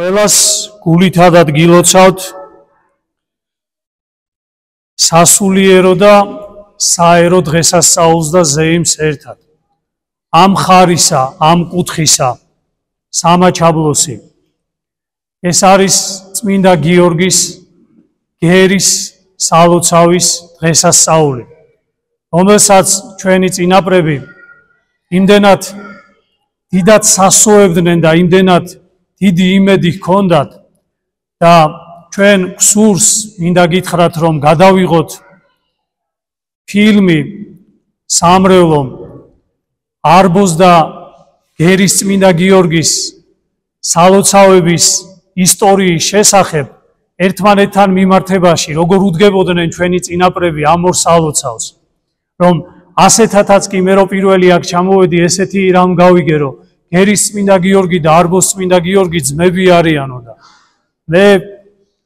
ყველას გულითადად გილოცავთ სასულიერო და საერო დღესასწაულს და ზეიმს ერთად. ამ ხარისა, ამ კუთხისა, სამაჩაბლოსი. ეს არის წმინდა გიორგის გერის სალოცავის დღესასწაული, რომელსაც ჩვენი წინაპრები იმდენად დიდად სასოევდნენ და იმდენად დიდი იმედი ჰქონდათ და ჩვენ გსურს მინდა გითხრათ, რომ გადავიღოთ ფილმი სამრევლო არბოს და გერის წმინდა გიორგის სალოცავების ისტორიის შესახებ ერთმანეთთან მიმართებაში, როგორ უდგებოდნენ ჩვენი წინაპრები ამ ორ სალოცავს, რომ ასეთათაც კი მე რო პირველი აქ ჩამოვედი, ესეთი რამ გავიგერო, გერის წმინდა გიორგი და არბოს წმინდა გიორგი ძმები არიანო და მე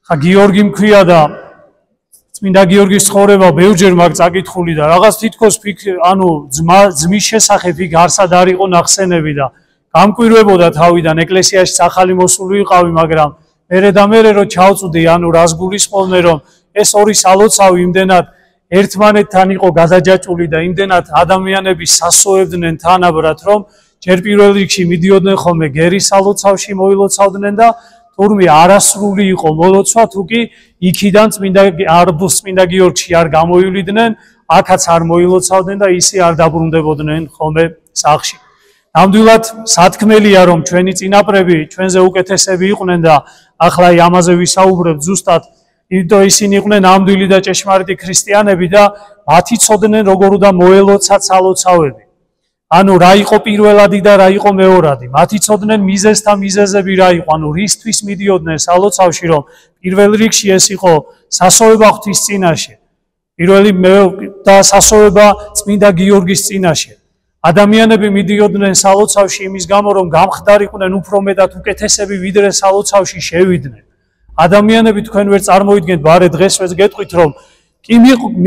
ხა გიორგი მქვია და წმინდა გიორგის ცხოვრება ბევრჯერ მაგ წაკითხული და რაღაც თითქოს ძმის შესახებ იქ არსად არ იყო ნახსენები და გამკვირვებოდა თავიდან ეკლესიაში ახალი მოსული ვიყავი, მაგრამ მერე რო ჩავწვდი, რას გულისხმობდნენ, რომ ეს ორი სალოცავი იმდენად ერთმანეთთან იყო გადაჯაჭვული და იმდენად ადამიანები სასოევდნენ თანაბრად, რომ ჯერ პირველ რიგში მიდიოდნენ ხოლმე გერის სალოცავში მოილოცავდნენ და თურმე არასრული იყო მოლოცვა, თუ კი იქიდან წმინდა არბოს წმინდა გიორგში არ გამოივლიდნენ, აქაც არ მოილოცავდნენ და ისე არ დაბრუნდებოდნენ ხოლმე სახლში. ნამდვილად სათქმელია, რომ ჩვენი წინაპრები ჩვენზე უკეთესები იყვნენ და ახლა ამაზე ვისაუბრებ ზუსტად, იმიტომ ისინი იყვნენ ნამდვილი და ჭეშმარიტი ქრისტიანები და მათი ცოდნენ როგორ უნდა მოელოცათ სალოცავები. რა იყო პირველადი და რა იყო მეორადი. მათი ცოდნენ მიზეზს და მიზეზები რა იყო, რისთვის მიდიოდნენ სალოცავში, რომ პირველ რიგში ეს იყო სასოება ღვთის წინაშე. პირველი და სასოება წმინდა გიორგის წინაშე. ადამიანები მიდიოდნენ სალოცავში იმის გამო, რომ გამხდარიყვნენ უფრო მეტად უკეთესები, ვიდრე სალოცავში შევიდნენ. ადამიანები თქვენ ვერ წარმოიდგენთ, ბარე დღესვეც გეტყვით, რომ კი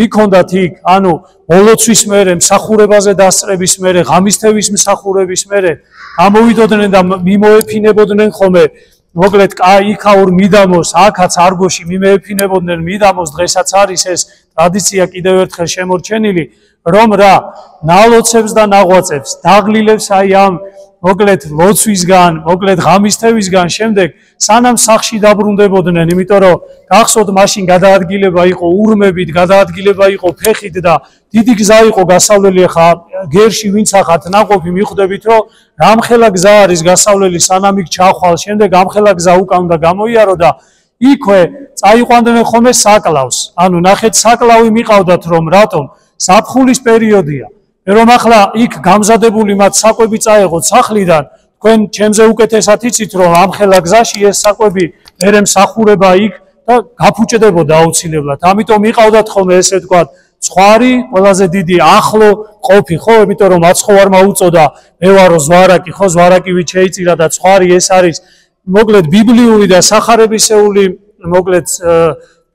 მიქონდათ იქ, მოლოცვის მერე, მსახურებაზე დასწრების მერე, ღამისთევის მსახურების მერე, გამოვიდოდნენ და მიმოეფინებოდნენ ხოლმე, მოკლედ იქაურ მიდამოს, აქაც არბოში მიმეეფინებოდნენ მიდამოს, დღესაც არის ეს ტრადიცია კიდევ ერთხელ შემორჩენილი, რომ რა, ნალოცებს და ნაღვაწებს, დაღლილებს ამ მოკლედ ლოცვისგან, მოკლედ ღამისთევისგან შემდეგ სანამ სახლში დაბრუნდებოდნენ, იმიტომ რომ გახსოვთ მაშინ გადაადგილება იყო ურმებით, გადაადგილება იყო ფეხით და დიდი გზა იყო გასავლელი, ხა გერში ვინც ახათ ნაყოფი მიხვდებით, რომ რამხელა გზა არის გასავლელი, სანამ იქ ჩახვალ, შემდეგ ამხელა გზა უკან უნდა გამოიარო და იქვე წაიყვანდნენ ხოლმე საკლავს. ნახეთ, საკლავი მიყავდათ, რომ რატომ? საფხულის პერიოდია. რომ ახლა იქ გამზადებული მათ საკვები წაეღოთ სახლიდან, თქვენ ჩემზე უკეთესად იცით, რომ ამხელა გზაში ეს საკვები მერე მსახურება იქ და გაფუჭდებოდა აუცილებლად. ამიტომ მიყავდათ ხოლმე ესე ვთქვათ, ცხვარი, ყველაზე დიდი ახლო ყოფი, ხო, იმიტომ რომ მაცხოვარმა უწოდა, მე ვარო ზვარაკი, ხო, ზვარაკივით შეიწირა და ცხვარი ეს არის მოკლედ ბიბლიური და სახარებისეული, მოკლედ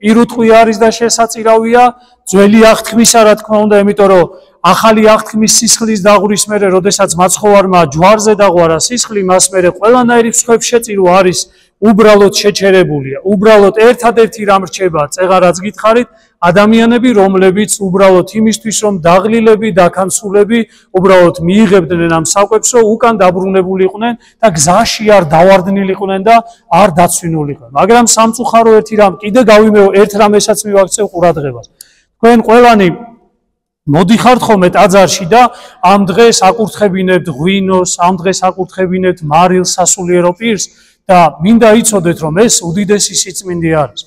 პირუტყვი არის და შესაწირავია ძველი აღთქმისა, რა თქმა უნდა, იმიტომ რომ ახალი აღთქმის სისხლის დაღურის მერე, როდესაც მაცხოვარმა ჯვარზე დაღვარა სისხლი, მას მერე ყველანაირი მსხვერპლ შეწირო არის უბრალოდ შეჩერებულია. უბრალოდ ერთადერთი რამ რჩება, წეღარაც გითხარით, ადამიანები, რომლებიც უბრალოდ იმისთვის, რომ დაღლილები, დაქანცულები, უბრალოდ მიიღებდნენ ამ საკვებს, რომ უკან დაბრუნებულიყვნენ და გზაში არ დავარდნილიყვნენ და არ დაცვინულიყვნენ. მაგრამ სამწუხარო ერთი რამ, კიდე გავიმეო, ერთ რამესაც მივაქცევ ყურადღებას. თქვენ ყველანი მოდიხართ ხოლმე ტაძარში და ამ დღეს აკურთხებინებთ ღვინოს, ამ დღეს აკურთხებინებთ მარილს, სასულიერო პირს და მინდა იცოდეთ, რომ ეს უდიდესი სიწმინდე არის.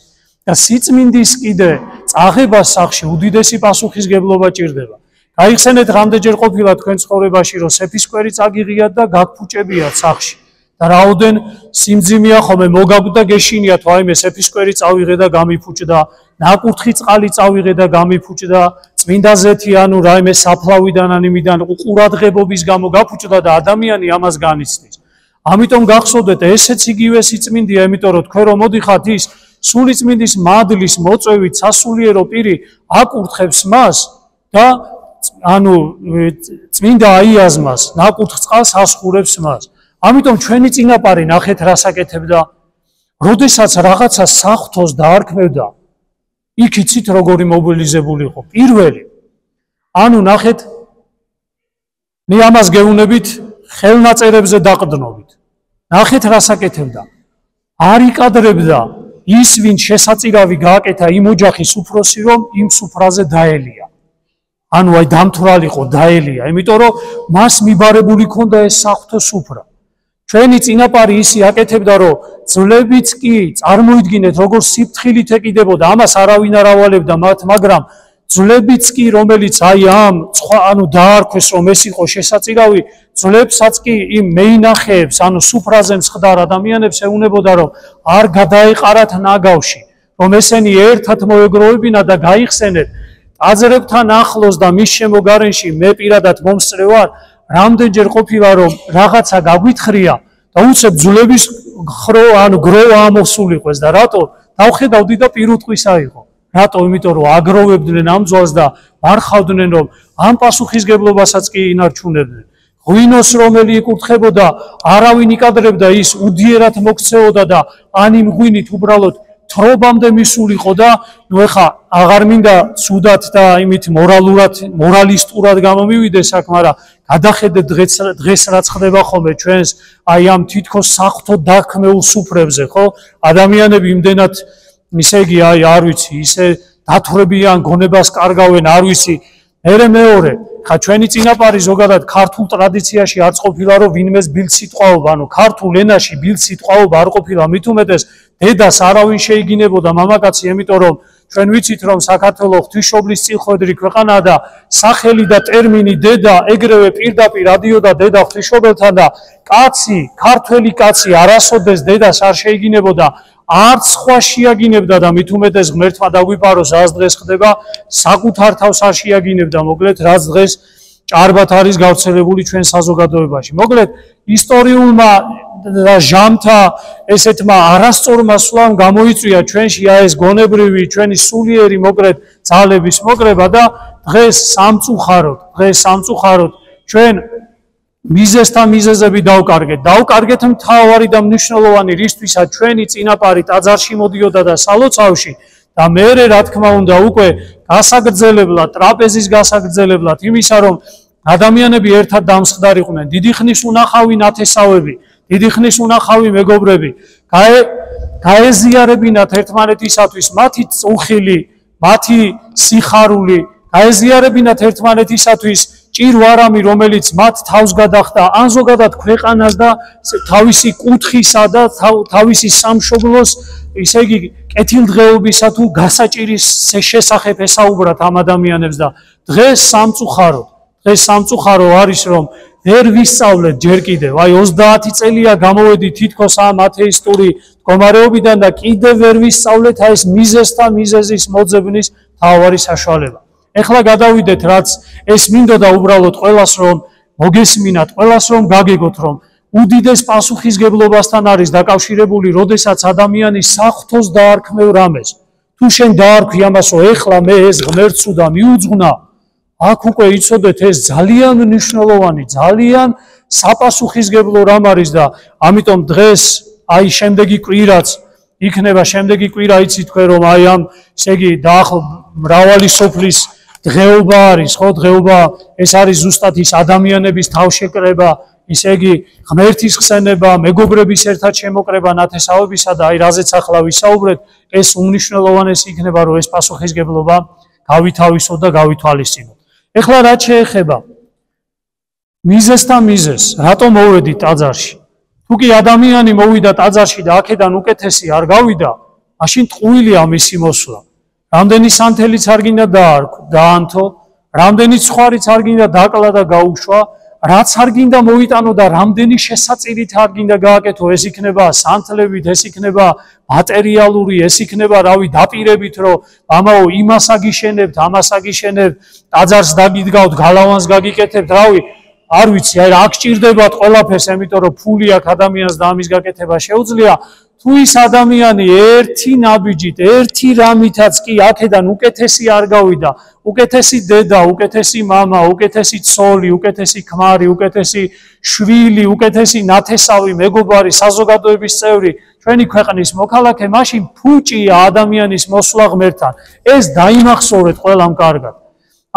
და სიწმინდის კიდე წაღებას სახლში უდიდესი პასუხისგებლობა ჭირდება. გაიხსენეთ, რამდენჯერ ყოფილა თქვენ ცხოვრებაში, რომ სეფისკვერი წაგიღიათ და გაგფუჭებიათ სახლში. და რაოდენ სიმძიმეა ხოლმე მოგაგვდა გეშინიათ, ვაიმე სეფისკვერი წავიღე და გამიფუჭდა, ნაკურთხი წყალი წავიღე და გამიფუჭდა, წმინდა ზეთი რაიმე საფლავიდან იმიდან ყურადღებობის გამო გაფუჭდა და ადამიანი ამას განიცდის. ამიტომ გახსოვდეთ, ესეც იგივე სიწმინდეა, იმიტომ რომ თქვენ რომ მოდიხართ ის სული წმინდის მადლის მოწვევით სასულიერო პირი აკურთხებს მას და წმინდა აიაზმას, ნაკურთხ წყალს ასხურებს მას. ამიტომ ჩვენი წინაპარი ნახეთ რას აკეთებდა. როდესაც რაღაცა საღვთოს დაარქმევდა, იქ იცით როგორი მობილიზებული იყო. პირველი, ანუ ნახეთ, მე ამას გეუბნებით ხელნაწერებზე დაყრდნობით. ნახეთ რას აკეთებდა. არ იკადრებდა ის, ვინ შესაწირავი გააკეთა იმ ოჯახის უფროსი, რომ იმ სუფრაზე დაელია. ანუ აი დამთვრალიყო, დაელია, იმიტომ რომ მას მიბარებული ქონდა ეს საღვთო სუფრა. ჩვენი წინაპარი ისი აკეთებდა, რომ ძვლებიც კი წარმოიდგინეთ, როგორ სიფრთხილით ეკიდებოდა, ამას არავინ არ ავალებდა მათ, მაგრამ ძვლებიც კი, რომელიც აი ამ ანუ დაარქვეს, რომ ეს იყო შესაწირავი, ძვლებსაც კი იმ მეინახეებს, ანუ სუფრაზე მსხდარ ადამიანებს ეუნებოდა, რომ არ გადაეყარათ ნაგავში, რომ ესენი ერთად მოეგროვებინა და გაიხსენეთ ტაძრებთან ახლოს და მის შემოგარენში. მე პირადად მომსწრე ვარ, რამდენჯერ ყოფილა, რომ რაღაცა გაგვითხრია და უცებ ძვლების ანუ გროვა ამოსულიყვეს და რატო დავხედავდი და პირუტყვისა იყო. რატო? იმიტომ რომ აგროვებდნენ ამ ძვალს და მარხავდნენ, რომ ამ პასუხისგებლობასაც კი ინარჩუნებდნენ. ღვინოს რომელი იკურთხებოდა, არავინ იკადრებდა, ის უდიერად მოქცეოდა და ან იმ ღვინით უბრალოდ თრობამდე მისულიყო და ნუ ეხა აღარ მინდა ცუდად და იმით მორალისტურად გამომივიდე საქმე, მაგრამ გადახედეთ დღეს რაც ხდება ხოლმე ჩვენს აი ამ თითქოს საღვთო დაქმეულ სუფრებზე, ხო? ადამიანები იმდენად ისე იგი აი არ ვიცი, ისე დათვრებიან, გონებას კარგავენ, არ ვიცი. მეორე, ხა ჩვენი წინაპარი ზოგადად ქართულ ტრადიციაში არც ყოფილა, რომ ვინმეს ბილდ სიტყვაობა, ანუ ქართულ ენაში ბილდ სიტყვაობა არ ყოფილა, მით უმეტეს დედას არავინ შეიგინებოდა მამაკაცი, იმიტომ რომ ჩვენ ვიცით, რომ საქართველოს ღვთისმშობლის წილხვედრი ქვეყანაა და სახელი და ტერმინი დედა ეგრევე პირდაპირ რადიოდა დედა ღვთისმშობელთან და კაცი, ქართველი კაცი არასოდეს დედას არ შეიგინებოდა, არც სხვა შეაგინებდა და მით უმეტეს ღმერთმა დაგვიპაროს, რაც დღეს ხდება, საკუთარ თავს არ შეაგინებდა, მოკლედ რაც დღეს ჭარბად არის გავრცელებული ჩვენ საზოგადოებაში. მოკლედ ისტორიულმა და ჟამთა ესეთმა არასწორმა სვლამ გამოიწვია ჩვენში ეს გონებრივი ჩვენი სულიერი მოკლედ ძალების მოკრება და დღეს სამწუხაროდ ჩვენ მიზესთან მიზეზები დავკარგეთ მთავარი და მნიშვნელოვანი, რისთვისაც ჩვენი წინაპარი ტაძარში მოდიოდა და სალოცავში და მერე რა თქმა უნდა უკვე გასაგრძელებლად, ტრაპეზის გასაგრძელებლად იმისა, რომ ადამიანები ერთად დამსხდარიყვნენ, დიდი ხნის უნახავი ნათესავები, დიდი ხნის უნახავი მეგობრები, გაეზიარებინათ ერთმანეთისათვის მათი წუხილი, მათი სიხარული, გაეზიარებინათ ერთმანეთისათვის ჭირვარამი, რომელიც მათ თავს გადახდა, ან ზოგადად ქვეყანას და თავისი კუთხისა და თავისი სამშობლოს, ისე იგი კეთილდღეობისა თუ გასაჭირის შესახებ ესაუბრათ ამ ადამიანებს და დღეს სამწუხარო არის, რომ ვერ ვისწავლეთ ჯერ კიდევ, აი 30 წელია გამოვედი თითქოს ამ ათეისტური მდგომარეობიდან და კიდევ ვერ ვისწავლეთ აი ეს მიზესთან მიზეზის მოძებნის მთავარი საშუალება. ეხლა გადავიდეთ, რაც ეს მინდოდა უბრალოდ ყველას რომ მოგესმინათ, ყველას რომ გაგეგოთ, რომ უდიდეს პასუხისგებლობასთან არის დაკავშირებული, როდესაც ადამიანი საღვთოს დაარქმევ რამეს. თუ შენ დაარქვი ამას, რომ ეხლა მე ეს ღმერთს უნდა მიუძღვნა, აქ უკვე იცოდეთ, ეს ძალიან მნიშვნელოვანი, ძალიან საპასუხისგებლო რამ არის და ამიტომ დღეს აი შემდეგი კვირაც იქნება, შემდეგი კვირა იცით თქვენ, რომ აი ამ ესე იგი მრავალი სოფლის დღეობა არის, ხო, დღეობა ეს არის ზუსტად ის ადამიანების თავშეკრება, ისე იგი ღმერთის ხსენება, მეგობრების ერთად შემოკრება ნათესავებისა და აი რაზეც ახლა ვისაუბრეთ, ეს უმნიშვნელოვანესი იქნება, რომ ეს პასუხისგებლობა გავითავისოთ და გავითვალისწინოთ. ეხლა რაც შეეხება მიზესთან მიზეს, რატომ მოვედი ტაძარში? თუ კი ადამიანი მოვიდა ტაძარში და აქედან უკეთესი არ გავიდა, მაშინ ტყუილია მისი მოსვლა. რამდენი სანთელიც არ გინდა დაანთო, რამდენი ცხვარიც არ გინდა დაკლა და გაუშვა, რაც არ გინდა მოიტანო და რამდენი შესაწირით არ გინდა გააკეთო, ეს იქნება სანთლებით, ეს იქნება მატერიალური, ეს იქნება რავი დაპირებით, რომ ამაო იმას აგიშენებთ, ამას აგიშენებთ, ტაძარს დაგიდგავთ, გალავანს გაგიკეთებთ, რავი არ ვიცი, აი რა გჭირდებათ ყველაფერს, იმიტომ რომ ფული აქვს ადამიანს და ამის გაკეთება შეუძლია. თუ ის ადამიანი ერთი ნაბიჯით, ერთი რამითაც კი აქედან უკეთესი არ გავიდა, უკეთესი დედა, უკეთესი მამა, უკეთესი ცოლი, უკეთესი ქმარი, უკეთესი შვილი, უკეთესი ნათესავი, მეგობარი, საზოგადოების წევრი, ჩვენი ქვეყნის მოქალაქე, მაშინ ფუჭია ადამიანის მოსვლა ღმერთთან. ეს დაიმახსოვრეთ ყველამ კარგად.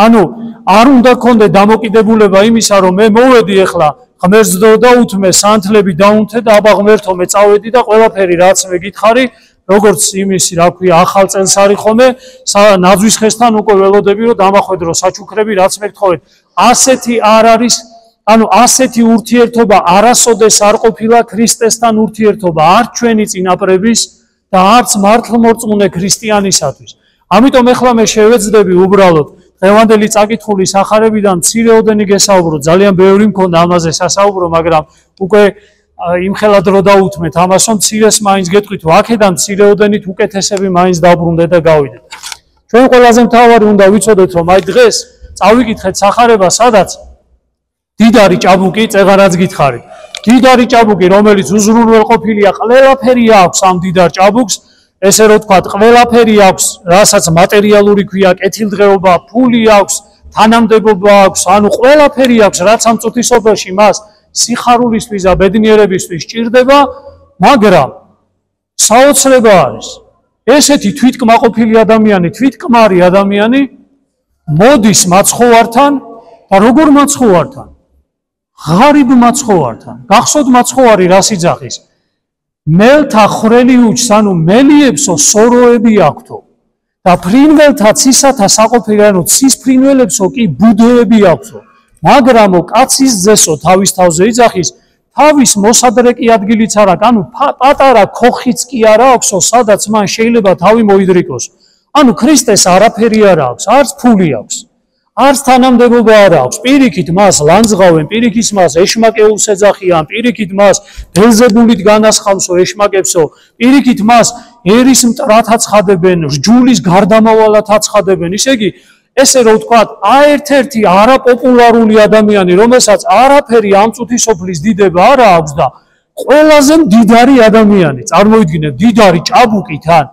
ანუ არ უნდა გქონდეთ დამოკიდებულება იმისა, რომ მე მოვედი ახლა ღმერთს დაუთმე, სანთლები დაუნთე და აბა ღმერთო მე წავედი და ყველაფერი რაც მე გითხარი, როგორც იმისი, რა ქვია, ახალ წელს არის ხომე, ნაძვის ხესთან უკვე ველოდები, რომ დამახვედრო საჩუქრები, რაც მე გთხოვეთ. ასეთი არ არის, ანუ ასეთი ურთიერთობა არასოდეს არ ყოფილა ქრისტესთან ურთიერთობა, არც ჩვენი წინაპრების და არც მართლმორწმუნე ქრისტიანისათვის. ამიტომ ახლა მე შევეძდები უბრალოდ დღევანდელი წაკითხulis ახარებიდან მცირეოდენი გესაუბრო, ძალიან ბევრი მქონდა ამაზე სასაუბრო, მაგრამ უკვე იმხელა დრო დაუთმეთ ამას, რომ მცირეს მაინც გეტყვით, აქედან მცირეოდენით უკეთესები მაინც დაბრუნდეთ და გავიდეთ. ჩვენ ყველაზე მთავარი უნდა ვიცოდეთ, რომ აი დღეს წავიკითხეთ სახარება, სადაც დიდარი ჭაბუკი, წეღარაც გითხარით. დიდარი ჭაბუკი, რომელიც უზრუნველყოფილია, ყველაფერი აქვს ამ დიდარ ჭაბუკს, ესე რომ თქვა, ყველაფერი აქვს, რასაც მატერიალური ქვია, კეთილდღეობა, ფული აქვს, თანამდებობა აქვს, ანუ ყველაფერი აქვს, რაც ამ წუთისობაში მას სიხარულისთვის და ბედნიერებისთვის სჭირდება, მაგრამ საოცრება არის. ესეთი თვითკმაყოფილი ადამიანი, თვითკმარი ადამიანი მოდის მაცხოვართან და როგორ მაცხოვართან? ღარიბ მაცხოვართან. გახსოვთ მაცხოვარი რას იძახის? მელთა ხრელი უჩს, ანუ მელიებსო სოროები აქვთო და ფრინველთა ცისათა საყოფილი, ანუ ცის ფრინველებსო კი ბუდეები აქვთო. მაგრამო კაცის ძესო თავის თავზე იძახის, თავის მოსადრეკი ადგილიც არ აქვს, ანუ პატარა ქოხიც კი არ აქვსო, სადაც მან შეიძლება თავი მოიდრიკოს. ანუ ქრისტეს არაფერი არ აქვს, არც ფული აქვს, არც თანამდებობა არ აქვს. პირიქით მას ლანძღავენ, პირიქით მას ეშმაკეულს ეძახიან, პირიქით მას ბელზებულით განასხავსო ეშმაკებსო, პირიქით მას ერის მტრად აცხადებენ, რჯულის გარდამავალად აცხადებენ. ისე იგი ესე რომ ვთქვათ, ერთ-ერთი არაპოპულარული ადამიანი, რომელსაც არაფერი ამ წუთისოფლის დიდება არ აქვს და ყველაზე მდიდარი ადამიანი, წარმოიდგინეთ, დიდარი ჭაბუკი თან.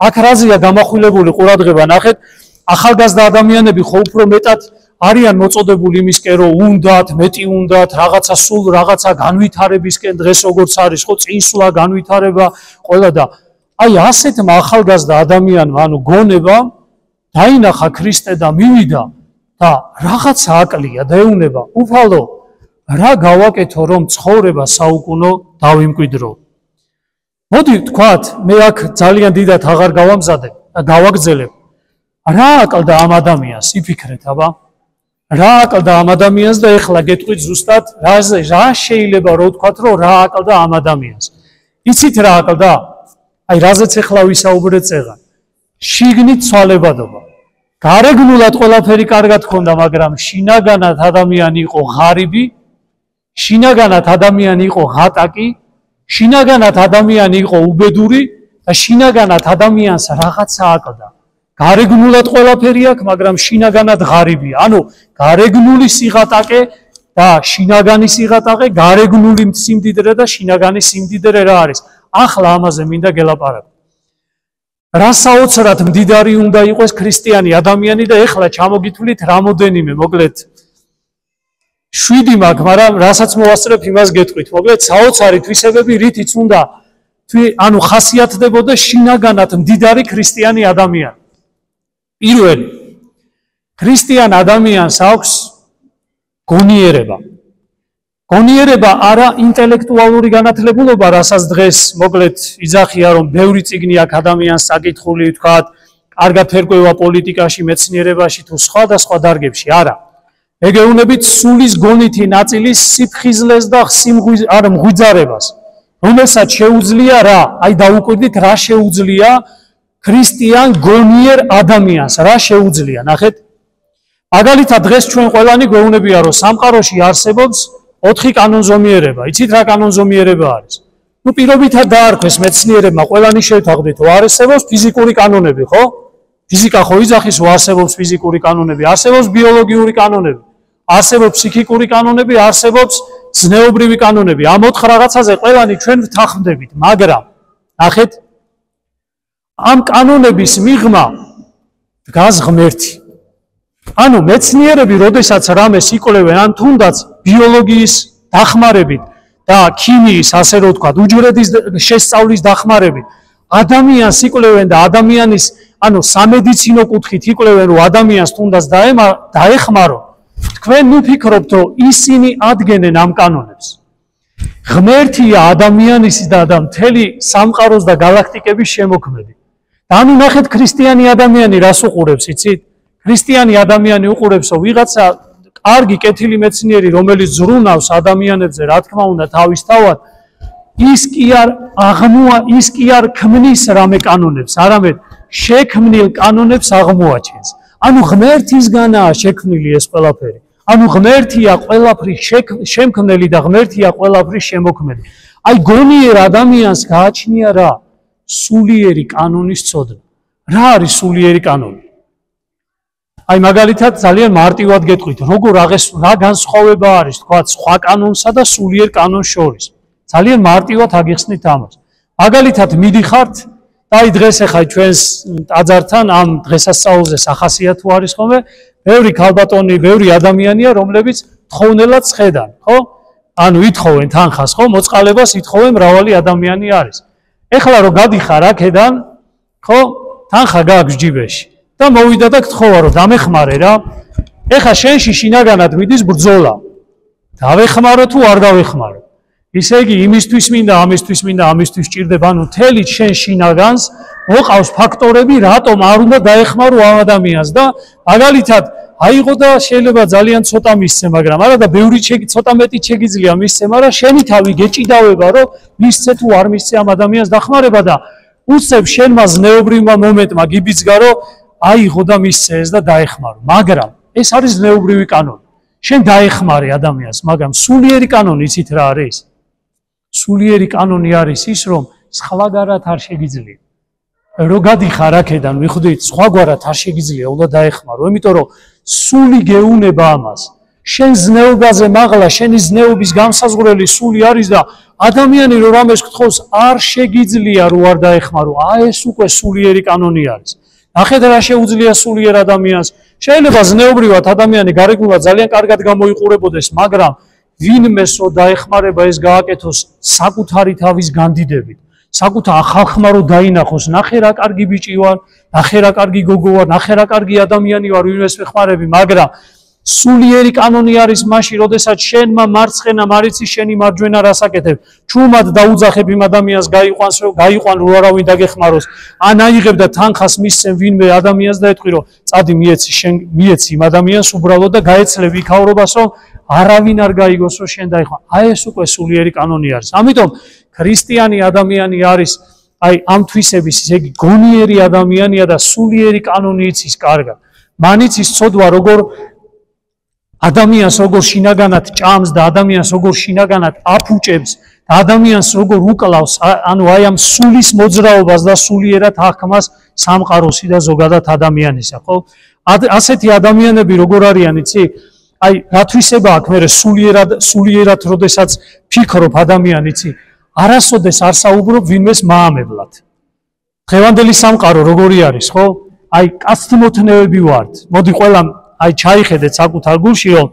აქ რაზეა გამახვილებული ყურადღება, ნახეთ, ახალგაზრდა ადამიანები ხო უფრო მეტად არიან მოწოდებული იმისკენ, რომ უნდათ, მეტი უნდათ, რაღაცა სულ რაღაცა განვითარებისკენ, დღეს როგორც არის, ხო, წინსვლა, განვითარება, ყველა და აი ასეთმა ახალგაზრდა ადამიანმა, ანუ გონება დაინახა ქრისტე და მივიდა და რაღაცა აკლია და ეუნება, უფალო, რა გავაკეთო, რომ ცხოვრება საუკუნო დავიმკვიდრო. მოდი ვთქვათ, მე აქ ძალიან დიდად აღარ გავამზადებ და გავაგზელებ. რა აკლდა ამ ადამიანს, იფიქრეთ, აბა. რა აკლდა ამ ადამიანს და ეხლა გეტყვით ზუსტად, რა შეიძლება რომ ვთქვათ, რომ რა აკლდა ამ ადამიანს. იცით რა აკლდა? აი რაზეც ეხლა ვისაუბრეთ წეღან. შიგნით ცვალებადობა. გარეგნულად ყველაფერი კარგად ჰქონდა, მაგრამ შინაგანად ადამიანი იყო ღარიბი, შინაგანად ადამიანი იყო ღატაკი, შინაგანად ადამიანი იყო უბედური და შინაგანად ადამიანს რაღაცა აკლდა. გარეგნულად ყველაფერი აქვს, მაგრამ შინაგანად ღარიბია. ანუ გარეგნული სიღატაკე და შინაგანი სიღატაკე, გარეგნული სიმდიდრე და შინაგანი სიმდიდრე რა არის? ახლა ამაზე მინდა გელაპარაკო. რა საოცრად მდიდარი უნდა იყოს ქრისტიანი ადამიანი და ეხლა ჩამოგითვლით რამოდენიმე, მოკლედ 7 მაქვს, მაგრამ რასაც მოვასწრებ იმას გეტყვით. მოკლედ საოცარი თვისებები რითიც უნდა ანუ ხასიათდებოდა შინაგანად მდიდარი ქრისტიანი ადამიანი. პირველი, ქრისტიან ადამიანს აქვს გონიერება. გონიერება არა ინტელექტუალური განათლებულობა, რასაც დღეს მოკლედ იძახია, რომ ბევრი წიგნი აქვს ადამიანს საკითხული, ვთქვათ, კარგად ერკვევა პოლიტიკაში, მეცნიერებაში თუ სხვადასხვა დარგებში, არა. ეგეუნებით სულის გონითი ნაწილის სიფხიზლეს და მღვიძარებას, რომელსაც შეუძლია რა? აი დაუკვირდით, რა შეუძლია ქრისტიან გონიერ ადამიანს, რა შეუძლია, ნახეთ. მაგალითად დღეს ჩვენ ყველანი გვეუბნებია, რომ სამყაროში არსებობს 4 კანონზომიერება. იცით რა კანონზომიერება არის? ნუ პირობითად დაარქვეს მეცნიერებმა, ყველანი შევთანხმდით, რომ არსებობს ფიზიკური კანონები, ხო? ფიზიკა ხო იძახის, რომ არსებობს ფიზიკური კანონები, არსებობს ბიოლოგიური კანონები, არსებობს ფსიქიკური კანონები, არსებობს ზნეობრივი კანონები. ამ 4 რაღაცაზე ყველანი ჩვენ ვთანხმდებით, მაგრამ ნახეთ, ამ კანონების მიღმა დგას ღმერთი. ანუ მეცნიერები, როდესაც რამეს იკვლევენ, ან თუნდაც ბიოლოგიის დახმარებით და ქიმიის, ასე რომ ვთქვათ, უჯრედის შესწავლის დახმარებით ადამიანს იკვლევენ და ადამიანის, ანუ სამედიცინო კუთხით იკვლევენ, რომ ადამიანს თუნდაც დაეხმარო, თქვენ ნუ ფიქრობთ, რომ ისინი ადგენენ ამ კანონებს. ღმერთია ადამიანის და მთელი სამყაროს და galaktikების შემოქმედი. და ანუ ნახეთ ქრისტიანი ადამიანი რას უყურებს, იცით? ქრისტიანი ადამიანი უყურებს, რომ ვიღაცა კარგი კეთილი მეცნიერი, რომელიც ზრუნავს ადამიანებზე, რა თქმა უნდა, თავისთავად, ის კი არ ქმნის რამე კანონებს, არამედ შექმნილ კანონებს აღმოაჩენს. ანუ ღმერთისგანაა შექმნილი ეს ყველაფერი. ანუ ღმერთია ყველაფრის შემქმნელი და ღმერთია ყველაფრის შემოქმედი. აი გონიერ ადამიანს გააჩნია რა? სულიერი კანონის ცოდნა. რა არის სულიერი კანონი? აი მაგალითად ძალიან მარტივად გეტყვით, რა განსხვავება არის, თქვა, სხვა კანონსა და სულიერ კანონს შორის. ძალიან მარტივად აგიხსნით ამას. მაგალითად მიდიხართ და აი დღეს ახლა ჩვენს ტაძართან ამ დღესასწაულზე სახასიათო არის ხოლმე, ბევრი ქალბატონი, ბევრი ადამიანია, რომლებიც თხოვნელად ხედან, ხო? ანუ ითხოვენ თანხას, ხო? მოწყალებას ითხოვენ, მრავალი ადამიანი არის. ეხლა რომ გადიხარ აქედან, ხო? თანხა გააქვს ჯიბეში. და მოვიდა და გთხოვა რომ დამეხმარე რა. ეხლა შენში შინაგანად მიდის ბრძოლა. დავეხმარო თუ არ დავეხმარო? ისე იგი იმისთვის მინდა, ამისთვის ჭირდება, ანუ თელი შენ შინაგანს მოყავს ფაქტორები, რატომ არ უნდა დაეხმარო ამ ადამიანს და მაგალითად აიღო და შეიძლება ძალიან ცოტა მისცე, მაგრამ არა და ბევრი ცოტა მეტი შეგიძლია მისცე, მაგრამ შენი თავი გეჭიდავება, რომ მისცე თუ არ მისცე ამ ადამიანს დახმარება და უცებ შენმა ზნეობრივმა მომენტმა გიბიძგა, რომ აიღო და მისცე ეს და დაეხმარო. მაგრამ ეს არის ზნეობრივი კანონი. შენ დაეხმარე ადამიანს, მაგრამ სულიერი კანონი იცით რა არის? სულიერი კანონი არის ის, რომ სხვაგარად არ შეგიძლია. რო გადიხარ აქედან, მიხვდით, სხვაგვარად არ შეგიძლია უნდა დაეხმარო, იმიტომ რომ სული გეუნება ამას. შენ ზნეობაზე მაღლა, შენი ზნეობის განსაზღვრელი სული არის და ადამიანი რო რამეს გთხოვს, არ შეგიძლია რო არ დაეხმარო. აი ეს უკვე სულიერი კანონი არის. ნახეთ რა შეუძლია სულიერ ადამიანს. შეიძლება ზნეობრივად ადამიანი გარეგნულად ძალიან კარგად გამოიყურებოდეს, მაგრამ ვინმეს რო დაეხმარება ეს გააკეთოს საკუთარი თავის განდიდებით. საკუთარ ხალხმა რო დაინახოს, ნახე რა კარგი ბიჭი ვარ, ნახე რა კარგი გოგო ვარ, ნახე რა კარგი ადამიანი ვარ, ვინმეს ვეხმარები, მაგრამ სულიერი კანონი არის მაშინ, როდესაც შენმა მარცხენა მარიცი შენი მარჯვენა რას აკეთებ. ჩუმად დაუძახებ იმ ადამიანს, გაიყვან რო არავინ დაგეხმაროს, ან აიღებ და თანხას მისცემ ვინმე ადამიანს და ეთქვი რომ წადი მიეცი იმ ადამიანს უბრალოდ და გაეცლებ იქაურობას, რომ არავინ არ გაიგოს რომ შენ დაიხმარ. აი ეს უკვე სულიერი კანონი არის. ამიტომ ქრისტიანი ადამიანი არის აი ამ თვისების ესე იგი გონიერი ადამიანია და სულიერი კანონი იცის კარგად. მან იცის ცოდვა როგორ ადამიანს როგორ შინაგანად ჭამს და ადამიანს როგორ შინაგანად აფუჭებს და ადამიანს როგორ უკლავს, ანუ აი ამ სულის მოძრაობას და სულიერად აღქმას სამყაროსი და ზოგადად ადამიანისა, ხო? ასეთი ადამიანები როგორ არიან, იცი? აი რა თვისება აქვს მე სულიერად როდესაც ფიქრობ ადამიანი, იცი? არასოდეს არ საუბრობ ვინმეს მაამებლად. დღევანდელი სამყარო როგორი არის, ხო? აი კაცთმოთნევები ვართ. მოდი ყველა აი ჩაიხედეთ საკუთარ გულში, რომ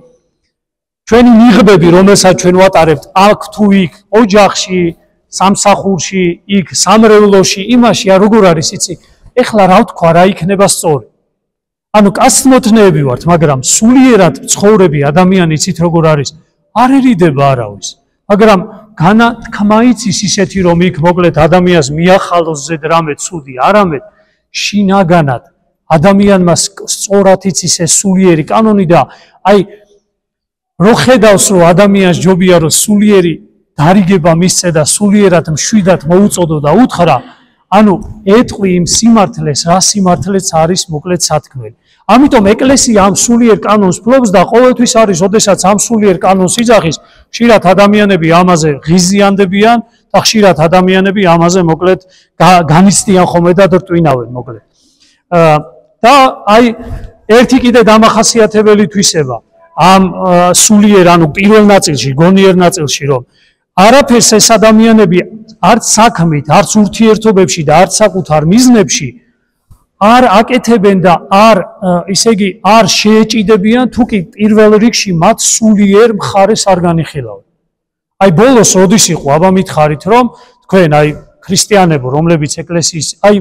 ჩვენი ნიღბები, რომელსაც ჩვენ ვატარებთ აქ თუ იქ, ოჯახში, სამსახურში, იქ სამრევლოში, იმაში როგორ არის, იცი? ეხლა რა ვთქვა, რა იქნება სწორი? ანუ კაცთმოთნევები ვართ, მაგრამ სულიერად ცხოვრები ადამიანი იცით როგორ არის? არ ერიდება არავის. მაგრამ განათქმა იცის ისეთი, რომ იქ მოკლედ ადამიანს მიახალოს ზედ რამე ცუდი, არამედ შინაგანად ადამიანმა სწორად იცის ეს სულიერი კანონი და აი რო ხედავს რომ ადამიანს ჯობია რომ სულიერი დარიგება მისცე და სულიერად მშვიდად მოუწოდო და უთხრა, ანუ ეტყვი იმ სიმართლეს, რა სიმართლეც არის მოკლედ სათქმელი. ამიტომ ეკლესია ამ სულიერ კანონს ფლობს და ყოველთვის არის, ოდესაც ამ სულიერ კანონს იძახის, ხშირად ადამიანები ამაზე ღიზიანდებიან და ხშირად ადამიანები ამაზე მოკლედ განიცდიან ხოლმე და დრტვინავენ მოკლედ. და აი ერთი კიდე დამახასიათებელი თვისება ამ სულიერ, ანუ პირველ ნაწილში, გონიერ ნაწილში, რომ არაფერს ეს ადამიანები არც საქმით, არც ურთიერთობებში და არც საკუთარ მიზნებში არ აკეთებენ და არ, ისე იგი, არ შეეჭიდებიან, თუ კი პირველ რიგში მათ სულიერ მხარეს არ განიხილავენ. აი ბოლოს როდის იყო, აბა მითხარით რომ თქვენ აი ქრისტიანებო, რომლებიც ეკლესიის, აი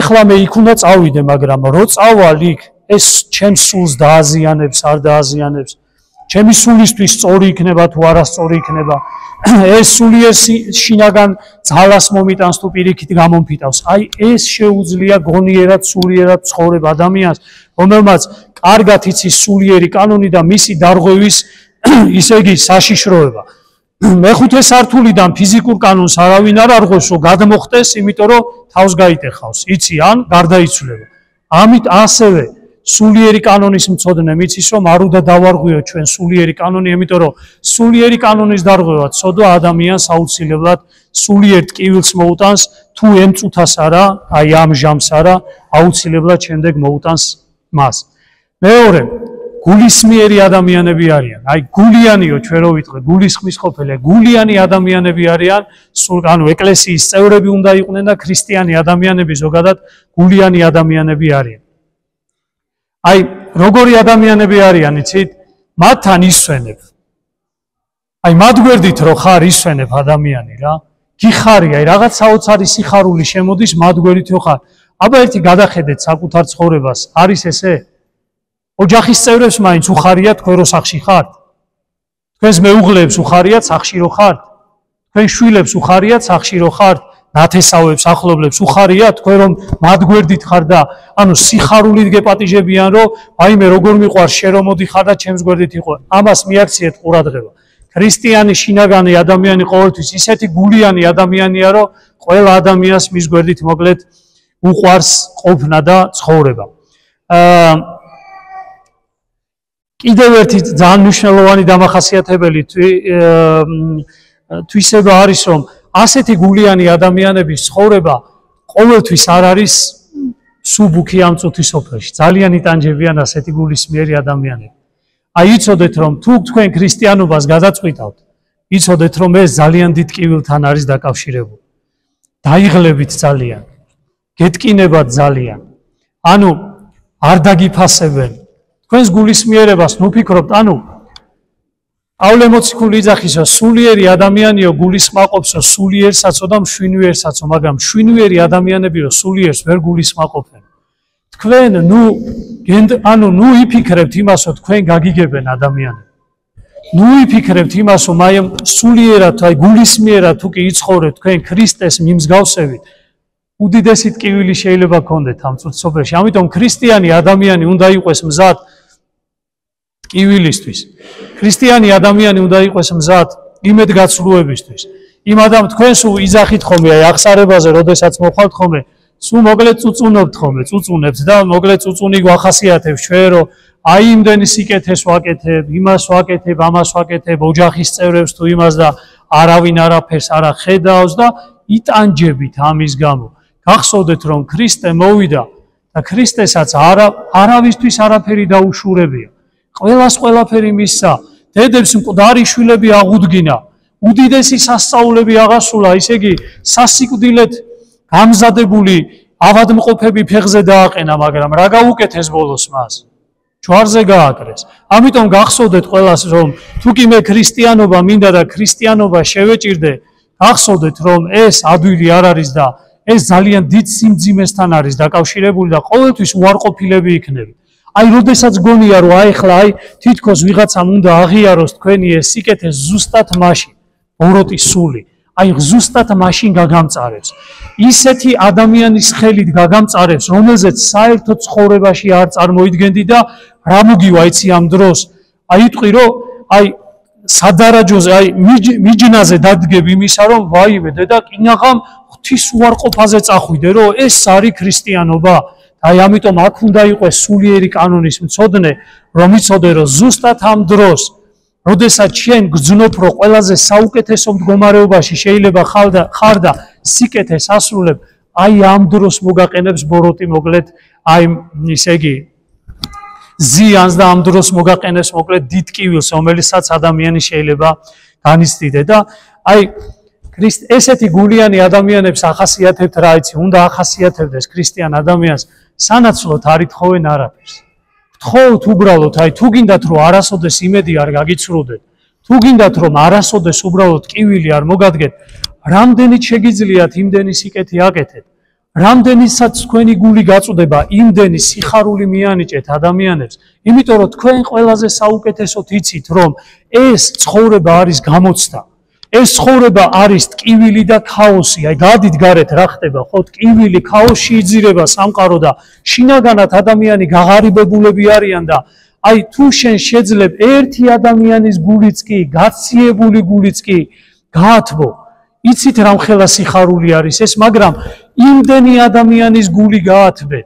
ეხლა მე იქ უნდა წავიდე, მაგრამ რო წავალ იქ, ეს ჩემს სულს დააზიანებს, არ დააზიანებს. ჩემი სულისთვის სწორი იქნება თუ არასწორი იქნება. ეს სულიერ შინაგან ძალას მომიტანს თუ პირიქით გამომფიტავს. აი ეს შეუძლია გონიერად, სულიერად ცხოვრება ადამიანს, რომელმაც კარგად იცის სულიერი კანონი და მისი დარღვევის ისე იგი საშიშროება. მეხუთე სართულიდან ფიზიკურ კანონს არავინ არ არღვევს, რომ გადმოხდეს, იმიტომ რომ თავს გაიტეხავს. იცი ან გარდაიცვლება. ამით ასევე სულიერი კანონის მცოდნე მიცის, რომ არ უნდა დავარღვიოთ ჩვენ სულიერი კანონი, იმიტომ რომ სულიერი კანონის დარღვევა ცოდვა ადამიანს აუცილებლად სულიერ ტკივილს მოუტანს, თუ ემწუთას არა, აი ამ ჟამს არა, აუცილებლად შემდეგ მოუტანს მას. მეორე, გულისმიერი ადამიანები არიან. აი გულიანიო ჩვენ რო ვიტყვე, გულისხმის ყოფილი, გულიანი ადამიანები არიან, ანუ ეკლესიის წევრები უნდა იყვნენ და ქრისტიანი ადამიანები ზოგადად გულიანი ადამიანები არიან. აი როგორი ადამიანები არიან, იცით? მათთან ისვენებ. აი მათ გვერდით რო ხარ ისვენებ ადამიანი რა. გიხარი, აი რაღაც საოცარი სიხარული შემოდის მათ გვერდით რო ხარ. აბა ერთი გადახედეთ საკუთარ ცხოვრებას, არის ესე? ოჯახის წევრებს მაინც უხარიათ თქვენ რო სახში ხართ? თქვენს მეუღლეებს უხარიათ სახში რო ხართ? თქვენ შვილებს უხარიათ სახში რო ხართ? ნათესავებს, ახლობლებს უხარიათ თქვენ რომ მათ გვერდით ხარ და ანუ სიხარულით გეპატიჟებიან რომ აი მე როგორ მიყვარს შენ რომ მოდიხარ და ჩემს გვერდით იყო. ამას მიაქციეთ ყურადღება. ქრისტიანი შინაგანი ადამიანი ყოველთვის ისეთი გულიანი ადამიანია რომ ყველა ადამიანს მის გვერდით მოკლედ უყვარს ყოფნა და ცხოვრება. კიდევ ერთი ძალიან მნიშვნელოვანი დამახასიათებელი თვისება არის რომ ასეთი გულიანი ადამიანების ცხოვრება ყოველთვის არ არის სუბუქი ამ წუთის სოფელში. ძალიან იტანჯებიან ასეთი გულისმიერი ადამიანები. აი იცოდეთ რომ თუ თქვენ ქრისტიანობას გადაწყვიტავთ, იცოდეთ რომ ეს ძალიან დიდ ტკივილთან არის დაკავშირებული. დაიღლებით ძალიან, გეტკინებათ ძალიან. ანუ არ დაგიფასებენ. თქვენს გულისმიერებას ნუ ფიქრობთ, ანუ პავლე მოციქული იძახისო, სულიერი ადამიანიო გულისმაყოფსო, სულიერსაცო და მშვინიერსაცო, მაგრამ მშვინიერი ადამიანებიო სულიერს ვერ გულისმაყოფენ. თქვენ ნუ იფიქრებთ იმასო, თქვენ გაგიგებენ ადამიანები. ნუ იფიქრებთ იმასო, აი სულიერად, აი გულისმიერად თუ კი იცხოვრეთ თქვენ ქრისტეს მიმსგავსებით, უდიდესი ტკივილი შეიძლება გქონდეთ ამ წუთსოფელში. ამიტომ ქრისტიანი ადამიანი უნდა იყოს მზად ტკივილისთვის. ქრისტიანი ადამიანი უნდა იყოს მზად იმედგაცრუებისთვის. იმ ადამიანს თქვენ სულ იძახით ხოლმე აი აღსარებაზე, როდესაც მოხვალთ ხოლმე, სულ მოკლედ წუწუნობთ ხოლმე, წუწუნებთ და მოკლედ წუწუნი გვახასიათებს ჩვენ, რომ აი იმდენი სიკეთეს ვაკეთებ, იმას ვაკეთებ, ამას ვაკეთებ, ოჯახის წევრებს თუ იმას და არავინ არაფერს არ ხედავს და იტანჯებით ამის გამო. გახსოვდეთ რომ ქრისტე მოვიდა და ქრისტესაც არავისთვის არაფერი დაუშურებია. ყველას ყველაფერი მისცა, დედებს მკვდარი შვილები აღუდგინა, უდიდესი სასწაულები აღასრულა, ისე იგი სასიკვდილეთ გამზადებული ავადმყოფები ფეხზე დააყენა, მაგრამ რა გაუკეთეს ბოლოს მას? ჯვარზე გააკრეს. ამიტომ გახსოვდეთ ყველას რომ თუ კი მე ქრისტიანობა მინდა და ქრისტიანობა შევეჭირდე, გახსოვდეთ რომ ეს ადვილი არ არის და ეს ძალიან დიდ სიმძიმესთან არის დაკავშირებული და ყოველთვის უარყოფილები იქნებით. აი, როდესაც გონია რომ აი ხლა აი თითქოს ვიღაცამ უნდა აღიაროს თქვენი ეს სიკეთე ზუსტად მაშინ, ბოროტის სული, აი ზუსტად მაშინ გაგამწარებს. ისეთი ადამიანის ხელით გაგამწარებს, რომელზეც საერთო ცხოვრებაში არ წარმოიდგენდი და რა მოგივა იცი ამ დროს? აი იტყვი რომ აი სადარაჯოზე, აი მიჯნაზე დადგები იმისა რომ ვაიმე დედა კინაღამ ღვთის უარყოფაზე წახვიდე რომ ეს არის ქრისტიანობა. აი ამიტომ აქ უნდა იყოს სულიერი კანონის მცოდნე, რომ იცოდე რომ ზუსტად ამ დროს, როდესაც შენ გძნობ რომ ყველაზე საუკეთესო მდგომარეობაში შეიძლება ხარ და სიკეთეს ასრულებ, აი ამ დროს მოგაყენებს ბოროტი მოკლედ, აი ისე იგი ზიანს და ამ დროს მოგაყენებს მოკლედ დიდ ტკივილს, რომელსაც ადამიანი შეიძლება განიცდიდე და აი ესეთი გულიანი ადამიანებს ახასიათებთ რა იცი, უნდა ახასიათებდეს ქრისტიან ადამიანს სანაცვლოდ არ ითხოვენ არაფერს. გთხოვთ უბრალოდ, აი თუ გინდათ რომ არასოდეს იმედი არ გაგიცრუდეთ, თუ გინდათ რომ არასოდეს უბრალოდ ტკივილი არ მოგადგეთ, რამდენიც შეგიძლიათ იმდენი სიკეთე აკეთეთ, რამდენიცაც თქვენი გული გაწუდება, იმდენი სიხარული მიანიჭეთ ადამიანებს, იმიტომ რომ თქვენ ყველაზე საუკეთესოდ იცით, რომ ეს ცხოვრება არის გამოცდა. ეს ცხოვრება არის ტკივილი და ქაოსი. აი გადით გარეთ რა ხდება, ხო, ტკივილი, ქაოსში იძირება სამყარო და შინაგანად ადამიანი გაღარიბებულები არიან და აი თუ შენ შეძლებ ერთი ადამიანის გულიც კი, გაციებული გულიც კი გაათბო, იცით რამხელა სიხარული არის ეს, მაგრამ იმდენი ადამიანის გული გაათბეთ,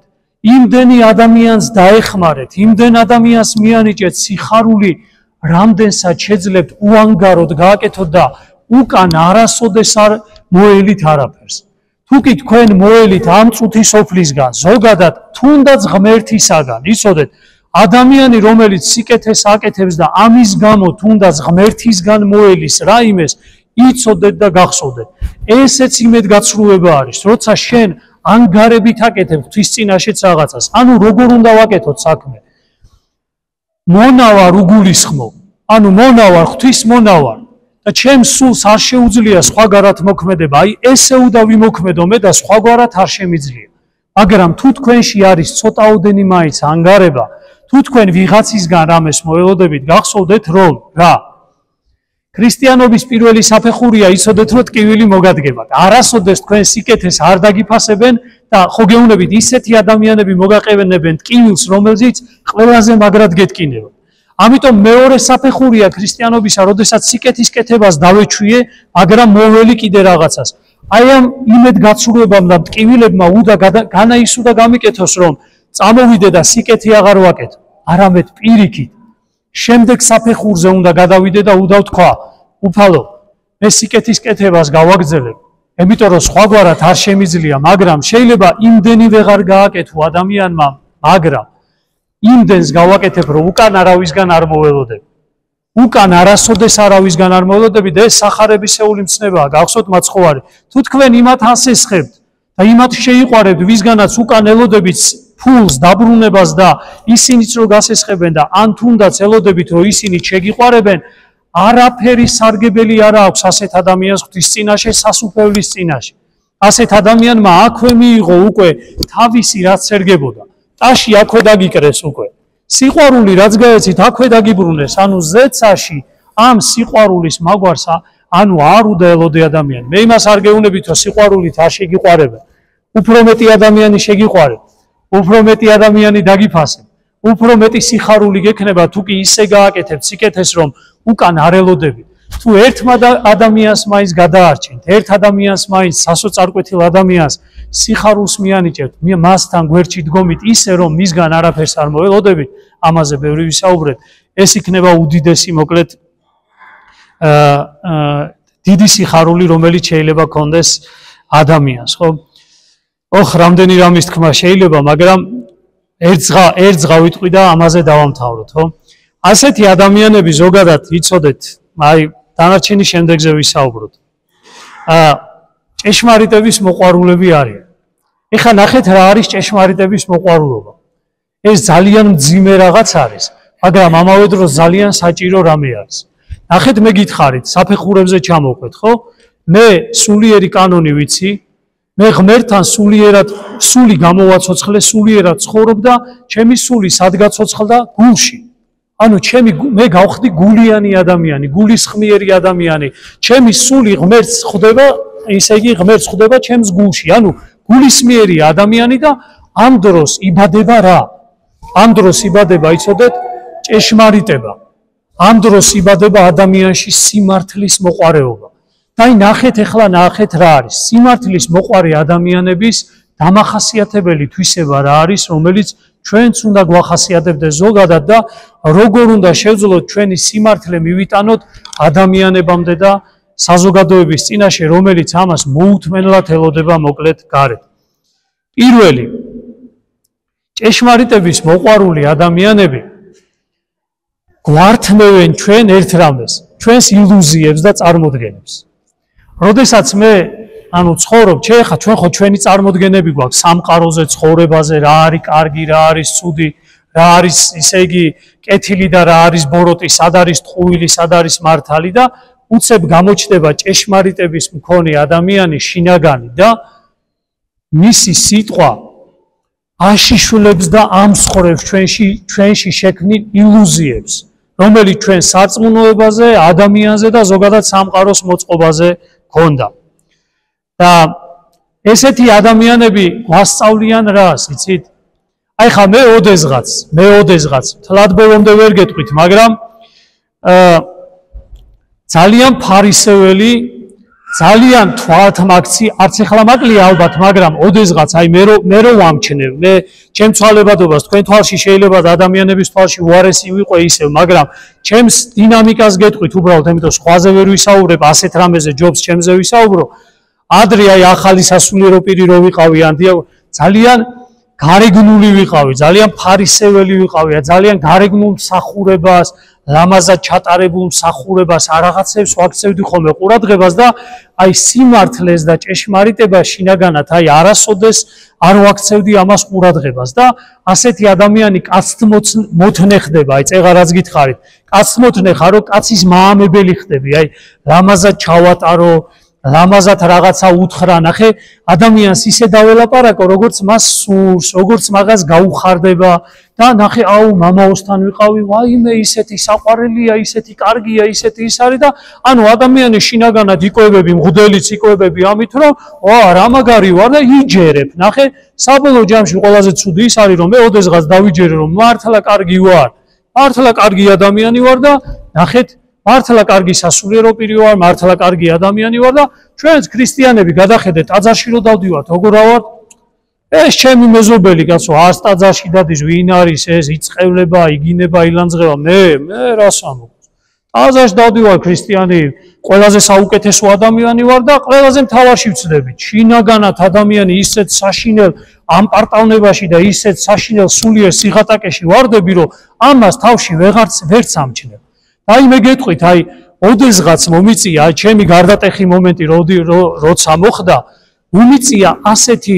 იმდენი ადამიანს დაეხმარეთ, იმდენ ადამიანს მიანიჭეთ სიხარული, რამდენსაც შეძლებთ უანგაროდ გააკეთოთ და უკან არასოდეს არ მოელით არაფერს. თუ კი თქვენ მოელით ამ წუთის სოფლისგან, ზოგადად თუნდაც ღმერთისაგან, იცოდეთ, ადამიანი რომელიც სიკეთეს აკეთებს და ამის გამო თუნდაც ღმერთისგან მოელის რაიმეს, იცოდეთ და გახსოვდეთ. ესეც იმედგაცრუება არის, როცა შენ ანგარებით აკეთებ ღვთის წინაშეც რაღაცას. ანუ როგორ უნდა ვაკეთოთ საქმე? მონავარ უგულისხმობ, ანუ მონავარ ღვთის მონავარ და ჩემს სულს არ შეუძლია სხვაგარად მოქმედება, აი ესე უნდა ვიმოქმედო მე და სხვაგვარად არ შემიძლია. მაგრამ თუ თქვენში არის ცოტაოდენი მაინც ანგარება, თუ თქვენ ვიღაცისგან რამეს მოელოდებით, გახსოვდეთ რომ რა ქრისტიანობის პირველი საფეხურია იცოდეთ რომ ტკივილი მოგადგებათ. არასოდეს თქვენ სიკეთეს არ დაგიფასებენ და ხო გეუბნებით ისეთი ადამიანები მოგაყენებენ ტკივილს, რომელზეც ყველაზე მაგრად გეტკინებათ. ამიტომ მეორე საფეხურია ქრისტიანობისა, როდესაც სიკეთის კეთებას დავეჩვიე, მაგრამ მოველი კიდე რაღაცას. აი ამ იმედგაცრუებამ და ტკივილებმა უნდა განაისურვა გამიკეთოს, რომ წამოვიდე და სიკეთე აღარ ვაკეთო, არამედ პირიქით შემდეგ საფეხურზე უნდა გადავიდე და უნდა ვთქვა, უფალო, მე სიკეთის კეთებას გავაგრძელებ, იმიტომ რომ სხვაგვარად არ შემიძლია, მაგრამ შეიძლება იმდენი ვეღარ გააკეთო ადამიანმა, მაგრამ იმდენს გავაკეთებ, რომ უკან არავისგან არ მოველოდებ. უკან არასოდეს არავისგან არ მოველოდები და ეს სახარებისეული მცნებაა, გახსოვთ მაცხოვარი. თუ თქვენ იმათ ასესხებთ და იმათ შეიყვარებთ, ვისგანაც უკან ელოდებით ფულს, დაბრუნებას და ისინიც რო გასესხებენ და ან თუნდაც ელოდებით, რომ ისინი შეგიყვარებენ, არაფერი სარგებელი არ აქვს ასეთ ადამიანს ღვთის წინაშე, სასუფეველის წინაშე. ასეთ ადამიანმა აქვე მიიღო უკვე თავისი რაც ერგებოდა. ტაში აქვე დაგიკრეს უკვე. სიყვარული რაც გაეცით, აქვე დაგიბრუნეს, ანუ ზეცაში ამ სიყვარულის მაგვარს, ანუ არ უნდა ელოდე ადამიანი. მე იმას არ გეუბნებით, რომ სიყვარულით არ შეგიყვარებენ. უფრო მეტი ადამიანი შეგიყვარებ. უფრო მეტი ადამიანი დაგიფასებ, უფრო მეტი სიხარული გექნება, თუ კი ისე გააკეთებთ სიკეთეს, რომ უკან არ ელოდებით. თუ ერთმა ადამიანს მაინც გადაარჩენთ, ერთ ადამიანს მაინც სასოწარკვეთილ ადამიანს სიხარულს მიანიჭებთ, მასთან გვერდში დგომით ისე, რომ მისგან არაფერს არ მოელოდებით, ამაზე ბევრი ვისაუბრეთ. ეს იქნება უდიდესი, მოკლედ, დიდი სიხარული, რომელიც შეიძლება გქონდეს ადამიანს, ხო? ოხ, რამდენი რამის თქმა შეიძლება, მაგრამ ერთ ძღა ვიტყვი და ამაზე დავამთავროთ, ხო? ასეთი ადამიანები ზოგადად იცოდეთ, აი დანარჩენი შემდეგზე ვისაუბროთ. ჭეშმარიტების მოყვარულები არიან. ეხლა ნახეთ რა არის ჭეშმარიტების მოყვარულობა. ეს ძალიან მძიმე რაღაც არის, მაგრამ ამავე დროს ძალიან საჭირო რამე არის. ნახეთ მე გითხარით, საფეხურებზე ჩამოვყვეთ, ხო? მე სულიერი კანონი ვიცი, მე ღმერთთან სული გამოვაცოცხლე, სულიერად ცხოვრობ და ჩემი სული სად გაცოცხლდა? გულში. ანუ მე გავხდი გულიანი ადამიანი, გულისხმიერი ადამიანი. ჩემი სული ღმერთს ხვდება, ისე იგი ღმერთს ხვდება ჩემს გულში. ანუ გულისმიერი ადამიანი და ამ დროს იბადება რა? ამ დროს იბადება, იცოდეთ, ჭეშმარიტება. ამ დროს იბადება ადამიანში სიმართლის მოყვარეობა. და ნახეთ ახლა ნახეთ რა არის სიმართლის მოყვარე ადამიანების დამახასიათებელი თვისება რა არის, რომელიც ჩვენც უნდა გვახასიათებდეს ზოგადად და როგორ უნდა შევძლოთ ჩვენი სიმართლე მივიტანოთ ადამიანებამდე და საზოგადოების წინაშე, რომელიც ამას მოუთმენლად ელოდება მოკლედ გარეთ. პირველი, ჭეშმარიტების მოყვარული ადამიანები გვართმევენ ჩვენ ერთ რამეს, ჩვენს ილუზიებს და წარმოდგენებს. როდესაც მე ცხოვრობ, ჩვენ ხო ჩვენი წარმოდგენები გვაქვს სამყაროზე, ცხოვრებაზე, რა არის კარგი, რა არის ცუდი, რა არის ისე იგი კეთილი და რა არის ბოროტი, სად არის ტყუილი, სად არის მართალი და უცებ გამოჩნდება ჭეშმარიტების მქონე ადამიანი შინაგანი და მისი სიტყვა აშიშულებს და ამსხვრევს ჩვენში შექმნილ ილუზიებს, რომელიც ჩვენ სარწმუნოებაზე, ადამიანზე და ზოგადად სამყაროს მოწყობაზე გქონდა. და ესეთი ადამიანები გვასწავლიან რას, იცით? აი ხა მე ოდესღაც თლად ბოლომდე ვერ გეტყვით, მაგრამ ძალიან ფარისეველი, ძალიან თვალთმაქცი, არც ეხლა მაკლია ალბათ, მაგრამ ოდესღაც აი მე რო ვამჩნევ, მე ჩემ თვალებადობას თქვენ თვალში შეიძლება ადამიანების თვალში უარესი ვიყო ისევ, მაგრამ ჩემს დინამიკას გეტყვით უბრალოდ, იმიტომ სხვაზე ვერ ვისაუბრებ, ასეთ რამეზე ჯობს ჩემზე ვისაუბრო. ადრე აი ახალი სასულიერო პირი რო ვიყავი, ძალიან გარეგნული ვიყავი, ძალიან ფარისეველი ვიყავი, ძალიან გარეგნულ მსახურებას, ლამაზად ჩატარებულ მსახურებას, რაღაცებს ვაქცევდი ხოლმე ყურადღებას და აი სიმართლეს და ჭეშმარიტებას შინაგანად აი არასოდეს არ ვაქცევდი ამას ყურადღებას და ასეთი ადამიანი კაცთ მოთნე ხდება, აი წეღა რაც გითხარით, კაცთ მოთნე ხარო, კაცის მაამებელი ხდები, აი ლამაზად ჩავატარო, ლამაზად რაღაცა უთხრა, ნახე ადამიანს ისე დაველაპარაკო, როგორც მას სურს, როგორც მაგას გაუხარდება და ნახე აუ მამაოსთან ვიყავი, ვაიმე ისეთი საყვარელია, ისეთი კარგია, ისეთი ის არის და ანუ ადამიანი შინაგანად იკვებები, მღვდელიც იკვებები ამით, რომ ვა რა მაგარი ვარ და იჯერებ. ნახე საბოლოო ჯამში ყველაზე ცუდი ის არის, რომ მე ოდესღაც დავიჯერე, რომ მართლა კარგი ვარ, მართლა კარგი ადამიანი ვარ და ნახეთ მართლა კარგი სასულიერო პირი ვარ, მართლა კარგი ადამიანი ვარ და ჩვენც ქრისტიანები გადახედეთ ტაძარში რო დავდივართ, როგორ ავარ? ეს ჩემი მეზობელი კაცო, არც ტაძარში დადის, ვინ არის ეს, იწყევლება, იგინება, ილანძღება, მე რას ამბობ? ტაძარში დავდივარ ქრისტიანი, ყველაზე საუკეთესო ადამიანი ვარ და ყველაზე მთავარში ვცდები. შინაგანად ადამიანი ისეთ საშინელ ამპარტავნებაში და ისეთ საშინელ სულიერ სიღატაკეში ვარდები, რომ ამას თავში ვერც ამჩნევ. აი მე გეტყვით, აი ოდესღაც მომიწია ჩემი გარდატეხი მომენტი, როცა მოხდა, მომიწია ასეთი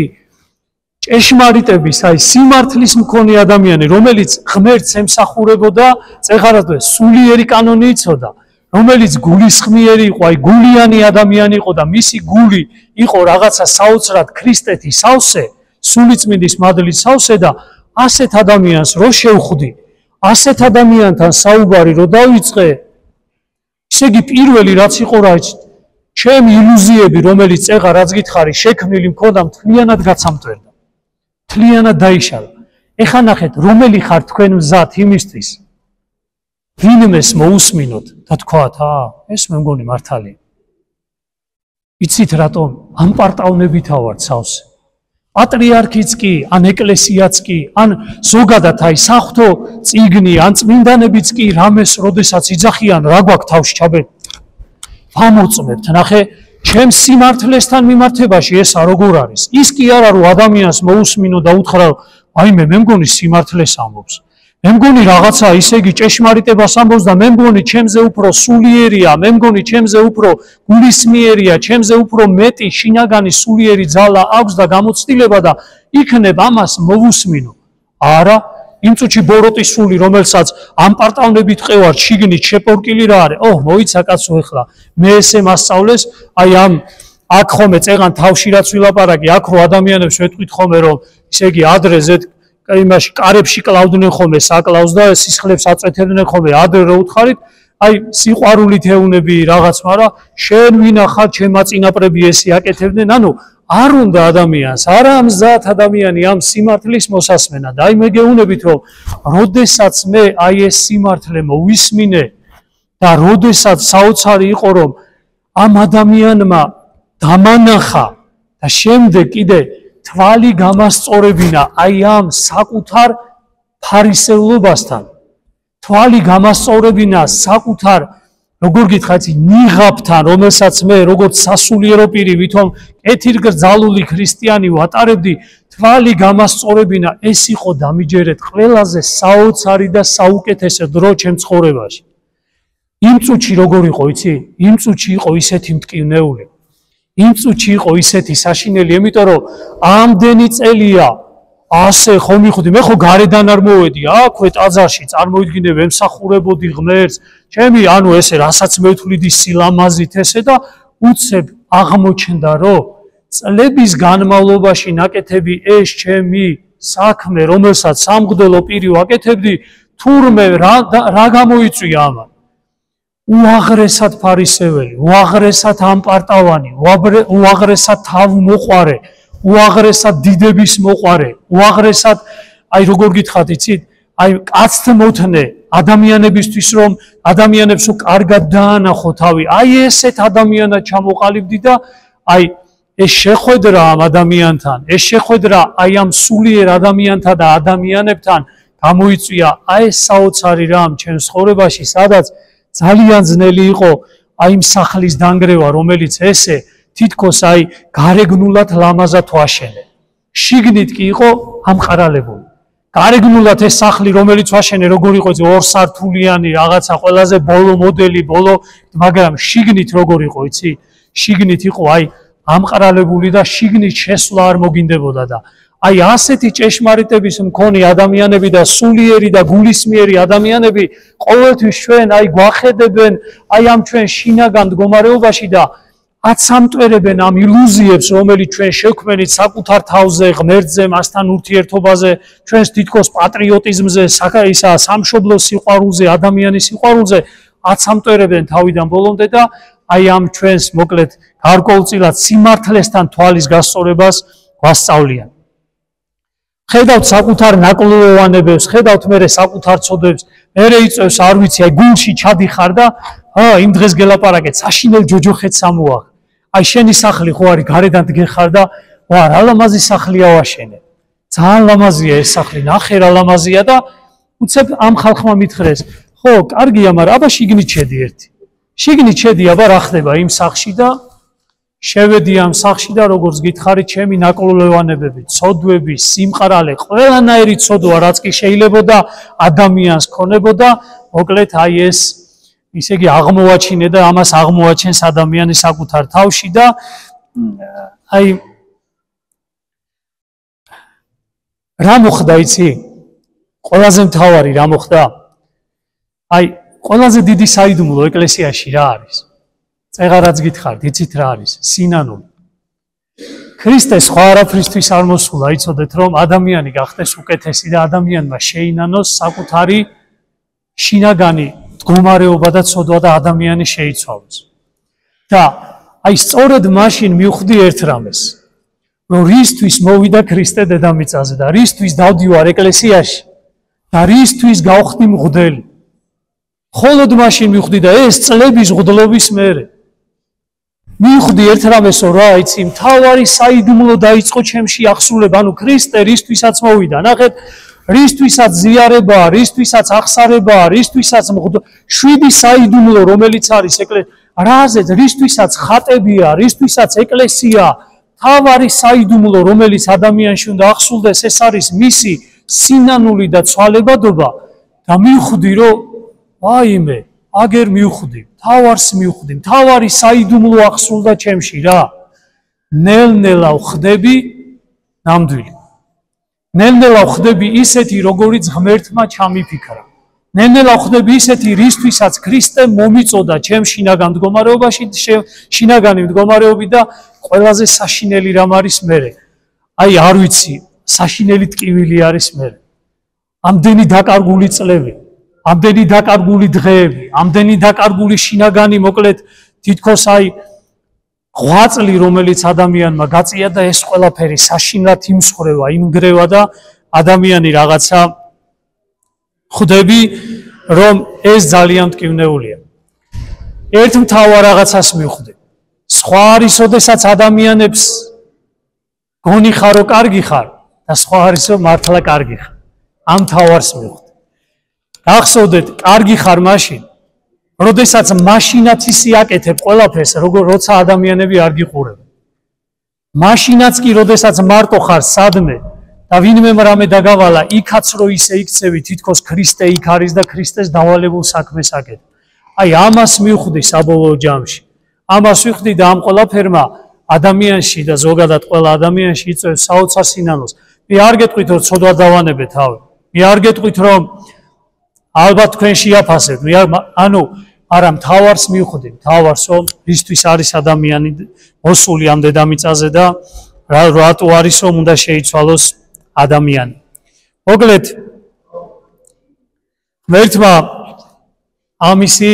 ჭეშმარიტების, აი სიმართლის მქონე ადამიანი, რომელიც ღმერთს ემსახურებოდა, წეღარადვე სულიერი კანონი იცოდა, რომელიც გულისხმიერი იყო, აი გულიანი ადამიანი იყო და მისი გული იყო რაღაცა საოცრად ქრისტეთის სავსე, სულიწმინდის მადლის სავსე და ასეთ ადამიანს რო შევხვდი, ასეთ ადამიანთან საუბარი რო დავიწყე, ისე იგი პირველი რაც იყო რა იცით, ჩემი ილუზიები, რომელიც წეღა რაც გითხარი, შექმნილი მქონდა, მთლიანად გაცამტვერდა. მთლიანად დაიშალა. ეხა ნახეთ, რომელი ხარ თქვენ მზად იმისთვის, ვინმეს მოусმინოთ და თქვათ, ეს მე მგონი მართალია. იცით რატომ? ამპარტავნებითა ვარ სავსე. პატრიარქიც კი, ან ეკლესიაც კი, ან ზოგადად აი საღვთო წიგნი, ან წმინდანებიც კი რამეს როდესაც იძახიან, რა გვაქვს თავში ჩაბე? ვამოწმებთ, ნახე, ჩემს სიმართლესთან მიმართებაში ესა როგორ არის? ის კი არა რომ ადამიანს მოусმინო და უთხრა, აი მე მგონი სიმართლეს ამბობს. მე მგონი რაღაცა ისე იგი ჭეშმარიტებას ამბობს და მე მგონი ჩემზე უფრო სულიერია, მე მგონი ჩემზე უფრო გულისმიერია, ჩემზე უფრო მეტი შინაგანი სულიერი ძალა აქვს და გამოცდილება და იქნებ ამას მოვусმინო. არა, იმ წუთში ბოროტის სული, რომელსაც ამპარტავნებით ყევარ, შიგნით შეპორკილი რა არის? მოიცა კაცო ეხლა. მე ესე მასწავლეს, აი ამ აქ ხომე წეღან თავში რაც ვილაპარაკი, აქ რო ადამიანებს ვეთქვით ხომე, რომ ისე იგი ადრეზე იმაში კარებში კლავდნენ ხოლმე საკლავს და სისხლებს აწვეთებდნენ ხოლმე ადრე რო უთხარით, აი სიყვარულით ეუნები რაღაც, მაგრამ შენ ვინა ხარ ჩემა წინაპრები ესე აკეთებდნენ, ანუ არ უნდა ადამიანს, არა მზად ადამიანი ამ სიმართლის მოსასმენა და აი მე გეუბნებით, რომ როდესაც მე აი ეს სიმართლე მოვისმინე და როდესაც საოცარი იყო, რომ ამ ადამიანმა დამანახა და შემდეგ კიდე თვალი გამასწორებინა აი ამ საკუთარ ფარისევლობასთან, თვალი გამასწორებინა საკუთარ როგორ გითხარით ნიღაბთან, რომელსაც მე როგორც სასულიერო პირი ვითომ კეთილგრძალული ქრისტიანი ვატარებდი, თვალი გამასწორებინა ეს იყო დამიჯერეთ ყველაზე საოცარი და საუკეთესო დრო ჩემ ცხოვრებაში. იმ წუთში როგორ იყო, იცი? იმ წუთში იყო ისეთი მტკივნეული. იმ წუთში იყო ისეთი საშინელი, იმიტომ რომ ამდენი წელია ასე ხო მიხდი, მე ხო გარედან არ მოვედი, აქვე ტაძარში წარმოიდგინე ვემსახურებოდი ღმერთს, ჩემი ანუ ესე რასაც მევთვლიდი სილამაზით ესე და უცებ აღმოჩნდა რომ წლების განმავლობაში ნაკეთები ეს ჩემი საქმე, რომელსაც სამღვდელო პირი ვაკეთებდი, თურმე რა გამოიწვია ამან? უაღრესად ფარისეველი, უაღრესად ამპარტავანი, უაღრესად თავმოყვარე, უაღრესად დიდების მოყვარე, უაღრესად, აი როგორ გითხრათ, იცით, აი კაცთმოთნე ადამიანებისთვის რომ ადამიანებს კარგად დაანახო თავი, აი ესეთ ადამიანად ჩამოყალიბდი და აი ეს შეხვედრა ამ ადამიანთან, ეს შეხვედრა აი ამ სულიერ ადამიანთან და ადამიანებთან გამოიწვია აი ეს საოცარი რამ ჩემს ცხოვრებაში, სადაც ძალიან ძნელი იყო აი იმ სახლის დანგრევა, რომელიც ესე თითქოს აი გარეგნულად ლამაზად ვაშენე. შიგნით კი იყო ამყარალებული. გარეგნულად ეს სახლი, რომელიც ვაშენე, როგორ იყო 2 სართულიანი რაღაცა ყველაზე ბოლო მოდელი, მაგრამ შიგნით როგორ იყო, იცი? შიგნით იყო აი ამყარალებული და შიგნით შესვლა არ მოგინდებოდა და აი ასეთი ჭეშმარიტების მქონე ადამიანები და სულიერი და გულისმიერი ადამიანები ყოველთვის ჩვენ აი გვახედებენ აი ამ ჩვენ შინაგან მდგომარეობაში და აცამტვერებენ ამ ილუზიებს, რომელიც ჩვენ შევქმნით საკუთარ თავზე, ღმერთზე, მასთან ურთიერთობაზე, ჩვენს თითქოს პატრიოტიზმზე, სამშობლოს სიყვარულზე, ადამიანის სიყვარულზე, აცამტვერებენ თავიდან ბოლომდე და აი ამ ჩვენს მოკლედ გარკვეულწილად სიმართლესთან თვალის გასწორებას გვასწავლიან. ხედავთ საკუთარ ნაკლოვანებებს, ხედავთ მე საკუთარ ცოდვებს, მე იწევს არ ვიცი, აი გულში ჩადიხარ და იმ დღეს გელაპარაკეთ, საშინელ ჯოჯოხეთს ამოაღ. აი შენი სახლი ხო არის გარედან დგეხარ და ვა რა ლამაზი სახლია ვაშენე. ძალიან ლამაზია ეს სახლი, ნახე რა ლამაზია და უცებ ამ ხალხმა მითხრეს, ხო, კარგია, მაგრამ აბა შიგნით შედი ერთი. შიგნით შედი, აბა რა ხდება იმ სახლში და შევედი ამ სახლში და როგორც გითხარით, ჩემი ნაკლოვანებები, ცოდვები, სიმყრალე, ყველანაირი ცოდვა, რაც კი შეიძლებოდა ადამიანს ქონებოდა, მოკლედ აი ეს ისე იგი აღმოაჩინე და ამას აღმოაჩენს ადამიანი საკუთარ თავში და აი რა მოხდა იცი? ყველაზე მთავარი რა მოხდა? აი ყველაზე დიდი საიდუმლო ეკლესიაში რა არის? წეღარაც გითხართ, იცით რა არის? სინანული. ქრისტე სხვა არაფრისთვის არ მოსულა, იცოდეთ რომ ადამიანი გახდეს უკეთესი და ადამიანმა შეინანოს საკუთარი შინაგანი მდგომარეობა და ცოდვა და ადამიანი შეიცვალოს. და აი სწორედ მაშინ მივხვდი ერთ რამეს, რომ რისთვის მოვიდა ქრისტე დედამიწაზე და რისთვის დავდივარ ეკლესიაში და რისთვის გავხდი მღვდელი. მხოლოდ მაშინ მივხვდი და ეს წლების მღვდლობის მერე მივხვდი ერთ რამეს, რომ რა იცი, მთავარი საიდუმლო დაიწყო ჩემში აღსრულება, ანუ ქრისტე რისთვისაც მოვიდა. ნახეთ, რისთვისაც ზიარებაა, რისთვისაც აღსარებაა, რისთვისაც 7 საიდუმლო, რომელიც არის რაზეც, რისთვისაც ხატებია, რისთვისაც ეკლესია, მთავარი საიდუმლო, რომელიც ადამიანში უნდა აღსრულდეს, ეს არის მისი სინანული და ცვალებადობა და მივხვდი, რომ აიმე, აგერ მივხვდი, თავარს მივხვდი, მთავარი საიდუმლო აღსრულდა ჩემში რა. ნელ-ნელა ვხდები ნამდვილი. ნელ-ნელა ვხდები ისეთი, როგორიც ღმერთმა ჩამიფიქრა. ნელ-ნელა ვხდები ისეთი, რისთვისაც ქრისტე მომიწოდა ჩემ შინაგან მდგომარეობაში, შინაგანი მდგომარეობი და ყველაზე საშინელი რამ არის მერე. აი არ ვიცი, საშინელი ტკივილი არის მერე. ამდენი დაკარგული წლები, ამდენი დაკარგული დღეები, ამდენი დაკარგული შინაგანი მოკლედ თითქოს აი 8 წელი, რომელიც ადამიანმა გაწია და ეს ყველაფერი საშინლად იმსხვრევა, იმგრევა და ადამიანი რაღაცა ხვდები, რომ ეს ძალიან მტკივნეულია. ერთ მთავარ რაღაცას მივხვდი. სხვა არის, ოდესაც ადამიანებს გონი ხარ, რომ კარგი ხარ და სხვა არის, რომ მართლა კარგი ხარ. ამ მთავარს მივხვდი. გახსოვდეთ, კარგი ხარ მაშინ, როდესაც მაშინაც ისი აკეთებ ყველაფერს, როცა ადამიანები არ გიყურებენ. მაშინაც კი, როდესაც მარტო ხარ სადმე და ვინმე რამე დაგავალა, იქაც რო ისე იქცევი, თითქოს ქრისტე იქ არის და ქრისტეს დავალებულ საქმეს აკეთებ. აი ამას მივხვდი საბოლოო ჯამში. ამას ვიხდი და ამ ყველაფერმა ადამიანში და ზოგადად ყველა ადამიანში იწვევს საოცარ სინანულს. მე არ გეტყვით რომ ცოდვა დავანებე თავი. მე არ გეტყვით რომ ალბათ თქვენ შეაფასებთ. ანუ არა მთავარს მივხვდი, მთავარს რომ ისთვის არის ადამიანი მოსული ამ დედამიწაზე და რატო არის რომ უნდა შეიცვალოს ადამიანი. მოკლედ ღმერთმა ამისი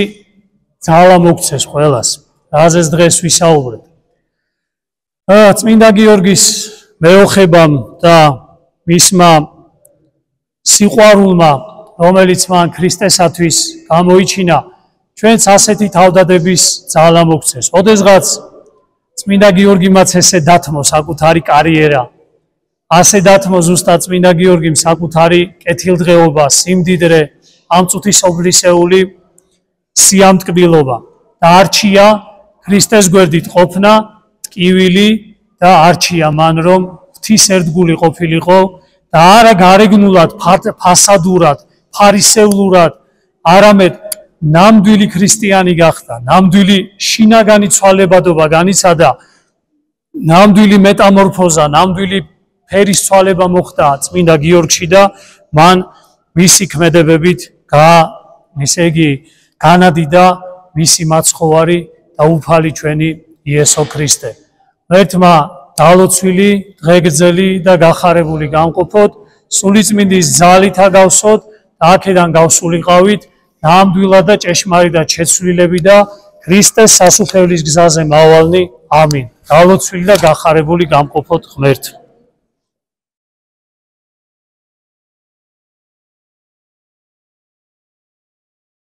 ძალა მოგცეს ყველას. რაზეც დღეს ვისაუბრეთ. წმინდა გიორგის მეოხებამ და მისმა სიყვარულმა, რომელიც მან ქრისტესათვის გამოიჩინა, ჩვენც ასეთი თავდადების ძალა მოგცეს. ოდესღაც წმინდა გიორგიმაც ესე დათმო საკუთარი კარიერა, ასე დათმო ზუსტად წმინდა გიორგიმ საკუთარი კეთილდღეობა, სიმდიდრე, ამწუთისობრისეული სიამტკბილობა და არჩია ქრისტეს გვერდით ყოფნა, ტკივილი და არჩია მან რომ ღვთისერთგული ყოფილიყო და არა გარეგნულად, ფასადურად, ფარისევლურად, არამედ ნამდვილი ქრისტიანი გახდა, ნამდვილი შინაგანი ცვალებადობა განიცადა, ნამდვილი მეტამორფოზა, ნამდვილი ფერის ცვალება მოხდა წმინდა გიორგში და მან მისი ქმედებებით ესე იგი განადიდა მისი მაცხოვარი და უფალი ჩვენი იესო ქრისტე. ღმერთმა დალოცვილი, დღეგრძელი და გახარებული გამყოფოთ, სულიწმინდის ძალით აგავსოთ და აქედან გავსულიყავით ნამდვილად და ჭეშმარიტად შეცვლილები და ქრისტეს სასუფეველის გზაზე მავალნი. ამინ. დალოცვილი და გახარებული გამყოფოთ ღმერთს.